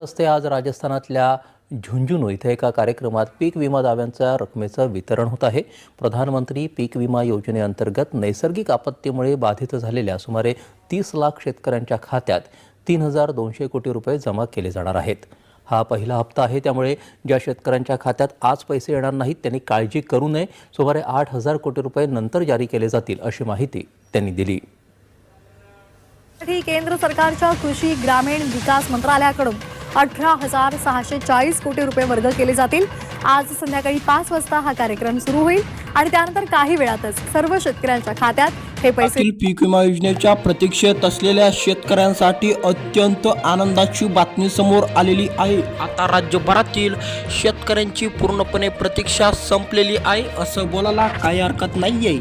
असते आज राजस्थानातल्या झुंझुनू इथे एका कार्यक्रमात पीक विमा दाव्यांच्या रकमेचं वितरण होत आहे। प्रधानमंत्री पीक विमा योजनेअंतर्गत नैसर्गिक आपत्तीमुळे बाधित झालेल्या सुमारे 30 लाख शेतकऱ्यांच्या खात्यात 3200 कोटी रुपये जमा केले जाणार आहेत। हा पहिला हप्ता आहे, त्यामुळे ज्या शेतकऱ्यांच्या खात्यात आज पैसे येणार नाहीत त्यांनी काळजी करू नये। सुमारे 8000 कोटी रुपये नंतर जारी केले जातील अशी माहिती त्यांनी दिली। केंद्र सरकारच्या कृषी ग्रामीण विकास मंत्रालयाकडून 18,640 कोटी रुपये वर्ग केले जातील। आज संध्याकाळी 5 वाजता हा कार्यक्रम सुरू होईल आणि त्यानंतर काही वेळातच सर्व शेतकऱ्यांच्या खात्यात हे पैसे पीक विमा योजनेच्या प्रतीक्षेत असलेल्या शेतकऱ्यांसाठी अत्यंत आनंदाची बातमी समोर आलेली आहे। आता राज्यभरातील शेतकऱ्यांची पूर्णपणे प्रतीक्षा संपलेली आहे असं बोलायला काही हरकत नाहीये,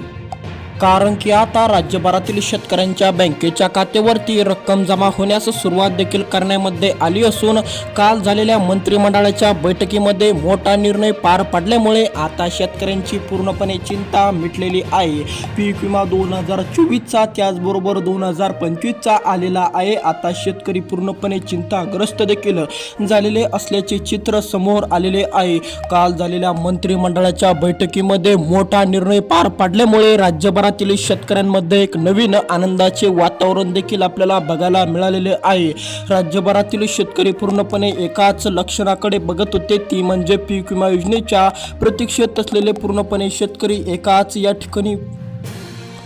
कारण की आता राज्यभरातील शेतकऱ्यांच्या बँकेच्या खात्यावरती रक्कम जमा होण्यास सुरुवात देखील करण्यामध्ये आली असून काल झालेल्या मंत्रिमंडळाच्या बैठकीमध्ये मोठा निर्णय पार पडल्यामुळे आता शेतकऱ्यांची पूर्णपणे चिंता मिटलेली आहे। पीक विमा 2024चा त्याचबरोबर 2025चा आलेला आहे। आता शेतकरी पूर्णपणे चिंताग्रस्त देखील झालेले असल्याचे चित्र समोर आलेले आहे। काल झालेल्या मंत्रिमंडळाच्या बैठकीमध्ये मोठा निर्णय पार पडल्यामुळे राज्यभरात शेतकऱ्यांमध्ये एक नवीन आनंदाचे वातावरण देखील आपल्याला बघायला मिळालेले आहे। राज्यभरातील शेतकरी पूर्णपणे एकाच लक्षणाकडे बघत होते, ती म्हणजे पीक विमा योजनेच्या प्रतीक्षेत असलेले पूर्णपणे शेतकरी एकाच या ठिकाणी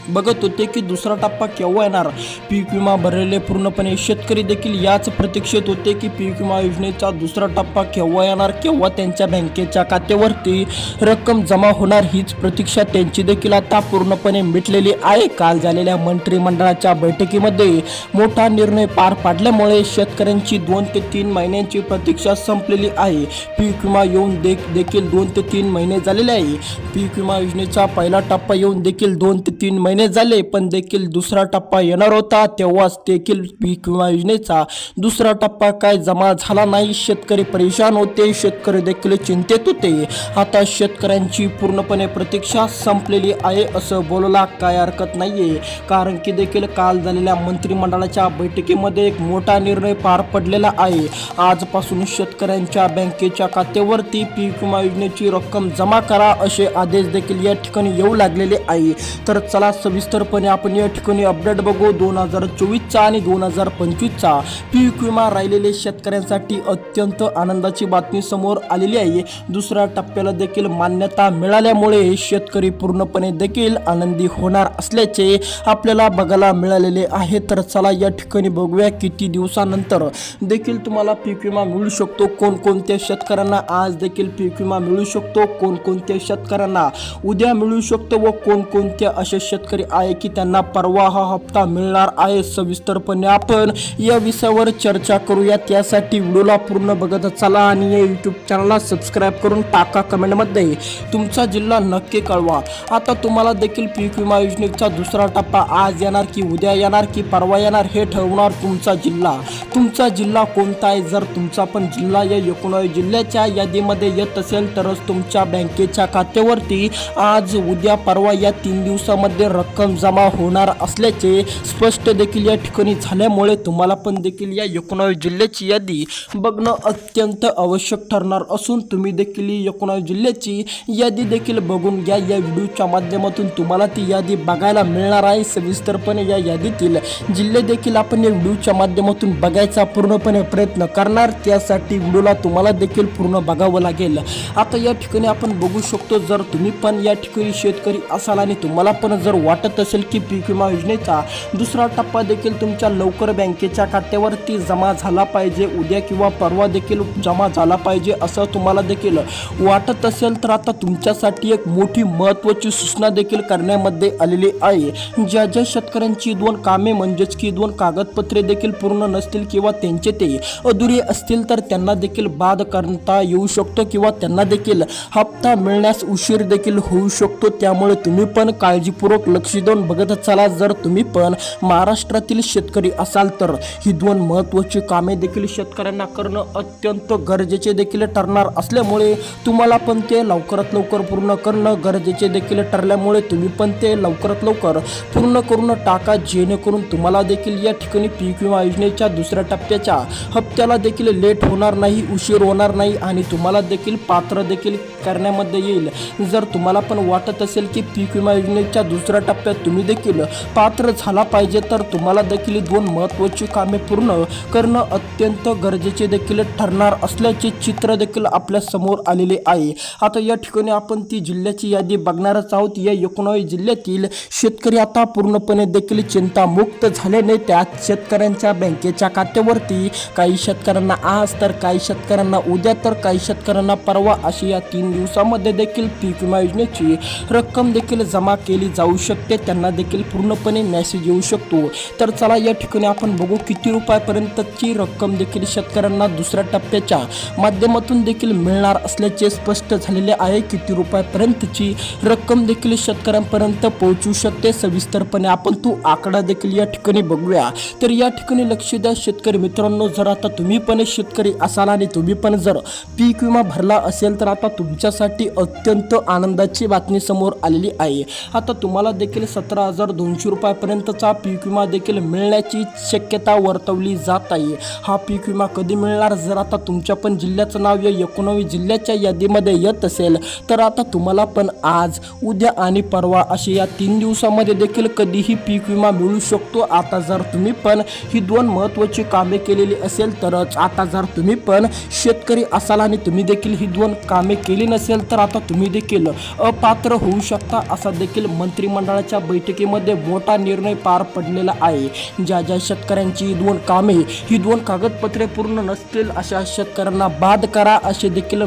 बघत होते की दुसरा टप्पा केव्हा येणार। पीक विमा भरलेले पूर्णपणे शेतकरी देखील याच प्रतीक्षेत होते की पीक विमा योजनेचा दुसरा टप्पा केव्हा येणार, केव्हा त्यांच्या बँकेच्या खात्यावरती रक्कम जमा होणार, हीच प्रतीक्षा त्यांची देखील आता पूर्णपणे मिटलेली आहे। काल झालेल्या मंत्रिमंडळाच्या बैठकीमध्ये मोठा निर्णय पार पाडल्यामुळे शेतकऱ्यांची 2 ते 3 महिन्यांची प्रतीक्षा संपलेली आहे। पीक विमा येऊन देखील 2 ते 3 महिने झालेले आहे। पीक विमा योजनेचा पहिला टप्पा येऊन देखील 2 ते 3 महिने झाले, पण देखील दुसरा टप्पा येणार होता तेव्हाच देखील पीक विमा योजनेचा दुसरा टप्पा काय जमा झाला नाही। शेतकरी परेशान होते, शेतकरी देखील चिंतेत होते। आता शेतकऱ्यांची पूर्णपणे प्रतीक्षा संपलेली आहे असं बोलायला काय हरकत नाहीये, कारण की देखील काल झालेल्या मंत्रिमंडळाच्या बैठकीमध्ये एक मोठा निर्णय पार पडलेला आहे। आजपासून शेतकऱ्यांच्या बँकेच्या खात्यावरती पीक विमा योजनेची रक्कम जमा करा असे आदेश देखील या ठिकाणी येऊ लागलेले आहे। तर चला सविस्तरपणे आपण या ठिकाणी अपडेट बघू। 2024चा आणि 2025चा पीक विमा राहिलेले शेतकऱ्यांसाठी अत्यंत आनंदाची बातमी समोर आलेली आहे। दुसऱ्या टप्प्याला देखील मान्यता मिळाल्यामुळे शेतकरी पूर्णपणे देखील आनंदी होणार असल्याचे आपल्याला बघायला मिळालेले आहे। तर चला या ठिकाणी बघूया किती दिवसानंतर देखील तुम्हाला पीक विमा मिळू शकतो, कोणकोणत्या शेतकऱ्यांना आज देखील पीक विमा मिळू शकतो, कोणकोणत्या शेतकऱ्यांना उद्या मिळू शकतो व कोणकोणत्या असे शेतकरी आहे की त्यांना परवा हा हप्ता मिळणार आहे। सविस्तरपणे आपण या विषयावर चर्चा करूया। त्यासाठी व्हिडिओला पूर्ण बघत चला आणि या यूट्यूब चॅनलला सबस्क्राईब करून टाका, कमेंटमध्ये तुमचा जिल्हा नक्की कळवा। आता तुम्हाला देखील पीक विमा योजनेचा दुसरा टप्पा आज येणार की उद्या येणार की परवा येणार हे ठरवणार तुमचा जिल्हा। तुमचा जिल्हा कोणता आहे, जर तुमचा पण जिल्हा या 19 जिल्ह्याच्या यादीमध्ये येत असेल तरच तुमच्या बँकेच्या खात्यावरती आज उद्या परवा या 3 दिवसामध्ये रक्कम जमा होणार असल्याचे स्पष्ट देखील या ठिकाणी झाल्यामुळे तुम्हाला पण देखील या 19 जिल्ह्याची यादी बघणं अत्यंत आवश्यक ठरणार असून तुम्ही देखील 19 जिल्ह्याची यादी देखील बघून घ्या। या व्हिडिओच्या माध्यमातून तुम्हाला ती यादी बघायला मिळणार आहे। सविस्तरपणे या यादीतील जिल्हे देखील आपण या व्हिडिओच्या माध्यमातून बघायचा पूर्णपणे प्रयत्न करणार, त्यासाठी व्हिडिओला तुम्हाला देखील पूर्ण बघावं लागेल। आता या ठिकाणी आपण बघू शकतो, जर तुम्ही पण या ठिकाणी शेतकरी असाल आणि तुम्हाला पण जर वाटत असेल की पीक विमा योजनेचा दुसरा टप्पा देखील तुमच्या लवकर बँकेच्या खात्यावरती जमा झाला पाहिजे, उद्या किंवा परवा देखील जमा झाला पाहिजे असं तुम्हाला देखील वाटत असेल तर आता तुमच्यासाठी एक मोठी महत्त्वाची सूचना देखील करण्यामध्ये आलेली आहे। ज्या ज्या शेतकऱ्यांची 2 कामे म्हणजेच की 2 कागदपत्रे देखील पूर्ण नसतील किंवा त्यांचे ते अधुरे असतील तर त्यांना देखील बाद करता येऊ शकतो किंवा त्यांना देखील हप्ता मिळण्यास उशीर देखील होऊ शकतो। त्यामुळे तुम्ही पण काळजीपूर्वक लक्ष लक्ष देऊन बघत चला. जर तुम्ही पण महाराष्ट्रातील शेतकरी असाल तर ही दोन महत्त्वाची कामे देखील शेतकऱ्यांना करणं अत्यंत गरजेचे देखील ठरणार असल्यामुळे तुम्हाला पण ते लवकरात लवकर पूर्ण करणं गरजेचे देखील ठरल्यामुळे तुम्ही पण ते लवकरात लवकर पूर्ण करून टाका, जेणेकरून तुम्हाला देखील या ठिकाणी पीक विमा योजनेच्या दुसऱ्या टप्प्याच्या हप्त्याला देखील लेट होणार नाही, उशीर होणार नाही आणि तुम्हाला देखील पात्र देखील करण्यामध्ये येईल. जर तुम्हाला पण वाटत असेल की पीक विमा योजनेच्या दुसऱ्या टप्प्यात तुम्ही देखील पात्र झाला पाहिजे तर तुम्हाला देखील दोन महत्त्वाची कामे पूर्ण करणं अत्यंत गरजेचे देखील ठरणार असल्याचे चित्र देखील आपल्या समोर आलेले आहे. आता या ठिकाणी आपण ती जिल्ह्याची यादी बघणारच आहोत. या 19 जिल्ह्यातील शेतकरी आता पूर्णपणे देखील चिंतामुक्त झाल्याने त्या शेतकऱ्यांच्या बँकेच्या खात्यावरती काही शेतकऱ्यांना आज तर काही शेतकऱ्यांना उद्या तर काही शेतकऱ्यांना परवा अशी या 3 दिवसामध्ये देखील पीक विमा योजनेची रक्कम देखील जमा केली जाऊ शकते. त्यांना देखील पूर्णपणे मेसेज येऊ शकतो. तर चला या ठिकाणी आपण बघू किती रुपयापर्यंतची रक्कम देखील शेतकऱ्यांना दुसऱ्या टप्प्याच्या माध्यमातून देखील मिळणार असल्याचे स्पष्ट झालेले आहे. किती रुपयापर्यंतची रक्कम देखील शेतकऱ्यांपर्यंत पोहोचू शकते सविस्तरपणे आपण तो आकडा देखील या ठिकाणी बघूया. तर या ठिकाणी लक्ष द्या शेतकरी मित्रांनो, जर आता तुम्ही पण शेतकरी असाल आणि तुम्ही पण जर पीक विमा भरला असेल तर आता तुमच्यासाठी अत्यंत आनंदाची बातमी समोर आलेली आहे. आता तुम्हाला देखील 17,200 रुपयापर्यंतचा पीक विमा देखील मिळण्याची शक्यता वर्तवली जात आहे. हा पीक विमा कधी मिळणार? जर आता तुमच्या पण जिल्ह्याचं नाव या 19 जिल्ह्याच्या यादीमध्ये येत असेल तर आता तुम्हाला पण आज, उद्या आणि परवा असे या 3 दिवसामध्ये देखील कधीही पीक विमा मिळू शकतो. आता जर तुम्ही पण ही दोन महत्त्वाची कामे केलेली असेल तरच, आता जर तुम्ही पण शेतकरी असाल आणि तुम्ही देखील ही दोन कामे केली नसेल तर आता तुम्ही देखील अपात्र होऊ शकता असा देखील मंत्रिमंडळाच्या बैठकीमध्ये मोठा निर्णय पार पडलेला आहे. ज्या ज्या शेतकऱ्यांची ही दोन कामे, ही दोन कागदपत्रे पूर्ण नसतील अशा शेतकऱ्यांना बाद करा असे देखील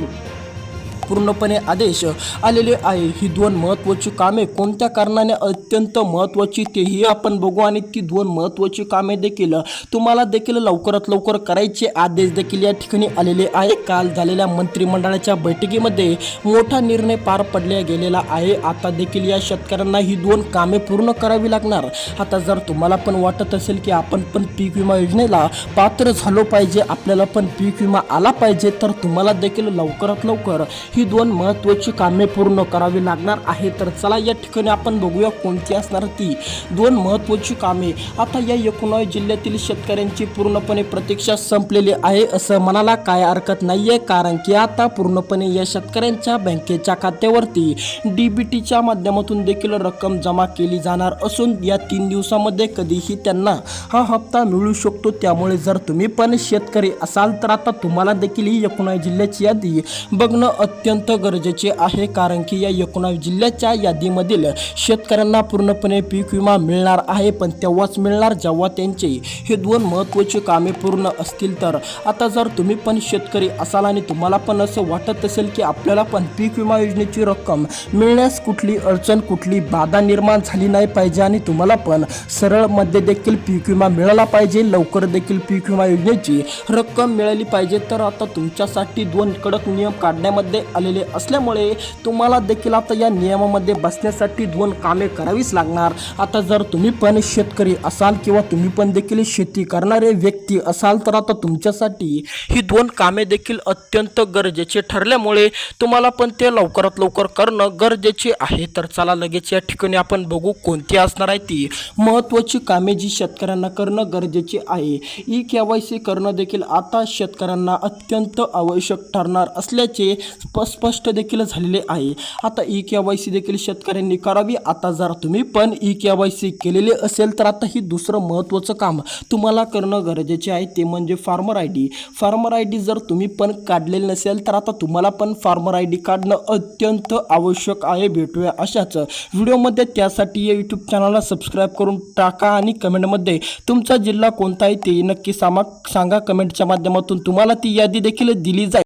पूर्णपणे आदेश आलेले आहे. ही दोन महत्त्वाची कामे कोणत्या कारणाने अत्यंत महत्त्वाची तेही आपण बघू आणि ती दोन महत्त्वाची कामे देखील तुम्हाला देखील लवकरात लवकर करायचे आदेश देखील या ठिकाणी आलेले आहे. काल झालेल्या मंत्रिमंडळाच्या बैठकीमध्ये मोठा निर्णय पार पडला गेलेला आहे. आता देखील या शेतकऱ्यांना ही दोन कामे पूर्ण करावी लागणार. आता जर तुम्हाला पण वाटत असेल की आपण पण पीक विमा योजनेला पात्र झालो पाहिजे, आपल्याला पण पीक विमा आला पाहिजे, तर तुम्हाला देखील लवकरात लवकर ही दोन महत्त्वाची कामे पूर्ण करावी लागणार आहे. तर चला या ठिकाणी आपण बघूया कोणती असणार ती दोन महत्त्वाची कामे. आता या 19 जिल्ह्यातील शेतकऱ्यांची पूर्णपणे प्रतीक्षा संपलेली आहे असं म्हणायला काय हरकत नाहीये, कारण की आता पूर्णपणे या शेतकऱ्यांच्या बँकेच्या खात्यावरती DBTच्या माध्यमातून देखील रक्कम जमा केली जाणार असून या 3 दिवसामध्ये कधीही त्यांना हा हप्ता मिळू शकतो. त्यामुळे जर तुम्ही पण शेतकरी असाल तर आता तुम्हाला देखील ही 19 जिल्ह्याची यादी बघणं अत्यंत गरजेचे आहे, कारण की या 19 जिल्ह्याच्या यादीमधील शेतकऱ्यांना पूर्णपणे पीक विमा मिळणार आहे, पण तेव्हाच मिळणार जेव्हा त्यांचे हे दोन महत्त्वाची कामे पूर्ण असतील. तर आता जर तुम्ही पण शेतकरी असाल आणि तुम्हाला पण असं वाटत असेल की आपल्याला पण पीक विमा योजनेची रक्कम मिळण्यास कुठली अडचण, कुठली बाधा निर्माण झाली नाही पाहिजे आणि तुम्हाला पण सरळमध्ये देखील पीक विमा मिळाला पाहिजे, लवकर देखील पीक विमा योजनेची रक्कम मिळाली पाहिजे, तर आता तुमच्यासाठी दोन कडक नियम काढण्यामध्ये आलेले असल्यामुळे तुम्हाला देखील आता या नियमामध्ये बसण्यासाठी दोन कामे करावीच लागणार. आता जर तुम्ही पण शेतकरी असाल किंवा तुम्ही पण देखील शेती करणारे व्यक्ती असाल तर आता तुमच्यासाठी ही दोन कामे देखील अत्यंत गरजेचे ठरल्यामुळे तुम्हाला पण ते लवकरात लवकर करणं गरजेचे आहे. तर चला लगेच या ठिकाणी आपण बघू कोणती असणार आहे ती महत्त्वाची कामे जी शेतकऱ्यांना करणं गरजेचे आहे. EKYC करणं देखील आता शेतकऱ्यांना अत्यंत आवश्यक ठरणार असल्याचे स्पष्ट देखील झालेले आहे. आता EKYC देखील शेतकऱ्यांनी करावी. आता जर तुम्ही पण EKYC केलेले असेल तर आता ही दुसरं महत्त्वाचं काम तुम्हाला करणं गरजेचे आहे, ते म्हणजे फार्मर ID. फार्मर ID जर तुम्ही पण काढलेले नसेल तर आता तुम्हाला पण फार्मर ID काढणं अत्यंत आवश्यक आहे. भेटूया अशाच व्हिडिओमध्ये. त्यासाठी या यूट्यूब चॅनलला सबस्क्राईब करून टाका आणि कमेंटमध्ये तुमचा जिल्हा कोणता आहे ते नक्की सांगा. कमेंटच्या माध्यमातून तुम्हाला ती यादी देखील दिली जाईल.